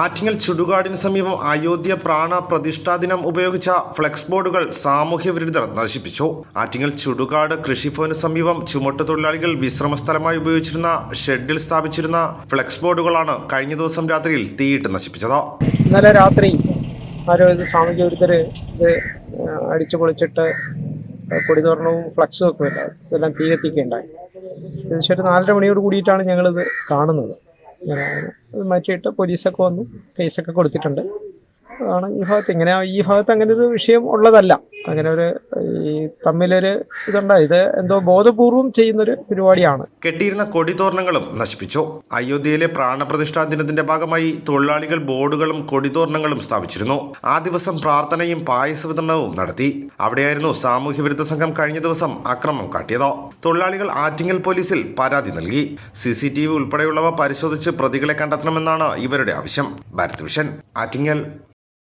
ആറ്റിങ്ങൽ ചുടുകാടിന് സമീപം അയോധ്യ പ്രാണ പ്രതിഷ്ഠാ ദിനം ഉപയോഗിച്ച ഫ്ലെക്സ് ബോർഡുകൾ സാമൂഹ്യ വിരുദ്ധർ നശിപ്പിച്ചു. ആറ്റിങ്ങൽ ചുടുകാട് കൃഷിഭവന് സമീപം ചുമട്ടുതൊഴിലാളികൾ വിശ്രമസ്ഥലമായി ഉപയോഗിച്ചിരുന്ന ഷെഡിൽ സ്ഥാപിച്ചിരുന്ന ഫ്ലെക്സ് ബോർഡുകളാണ് കഴിഞ്ഞ ദിവസം രാത്രിയിൽ തീയിട്ട് നശിപ്പിച്ചത്. ഇന്നലെ രാത്രി സാമൂഹ്യ വിരുദ്ധർ ഇത് അടിച്ചു പൊളിച്ചിട്ട് കൊടിതോരണവും ഫ്ലക്സും ഒക്കെ ഉണ്ടായി. ഇതെല്ലാം തീ കത്തിക്കുകയുണ്ടായി. ഏകദേശം ഒരു 4:30 മണിയോട് കൂടിയിട്ടാണ് ഞങ്ങളിത് കാണുന്നത്. അത് മാറ്റിയിട്ട് പോലീസൊക്കെ വന്നു കേസൊക്കെ കൊടുത്തിട്ടുണ്ട്. അതാണ് ഈ ഭാഗത്ത് അങ്ങനെ ഒരു വിഷയം ഉള്ളതല്ല. അങ്ങനെ ഒരു തമ്മിലൊരു ഇതുണ്ടായി. ഇത് എന്തോ ബോധപൂർവം ചെയ്യുന്നൊരു പരിപാടിയാണ്. കെട്ടിയിരുന്ന കൊടിതോരണങ്ങളും നശിപ്പിച്ചു. അയോധ്യയിലെ പ്രാണപ്രതിഷ്ഠാ ദിനത്തിന്റെ ഭാഗമായി തൊഴിലാളികൾ ബോർഡുകളും കൊടിതോരണങ്ങളും സ്ഥാപിച്ചിരുന്നു. ആ ദിവസം പ്രാർത്ഥനയും പായസ വിതരണവും നടത്തി. അവിടെയായിരുന്നു സാമൂഹ്യ വിരുദ്ധ സംഘം കഴിഞ്ഞ ദിവസം അക്രമം കാട്ടിയത്. തൊഴിലാളികൾ ആറ്റിങ്ങൽ പോലീസിൽ പരാതി നൽകി. CCTV ഉൾപ്പെടെയുള്ളവ പരിശോധിച്ച് പ്രതികളെ കണ്ടെത്തണമെന്നാണ് ഇവരുടെ ആവശ്യം. ഭാരത് വിഷൻ, ആറ്റിങ്ങൽ.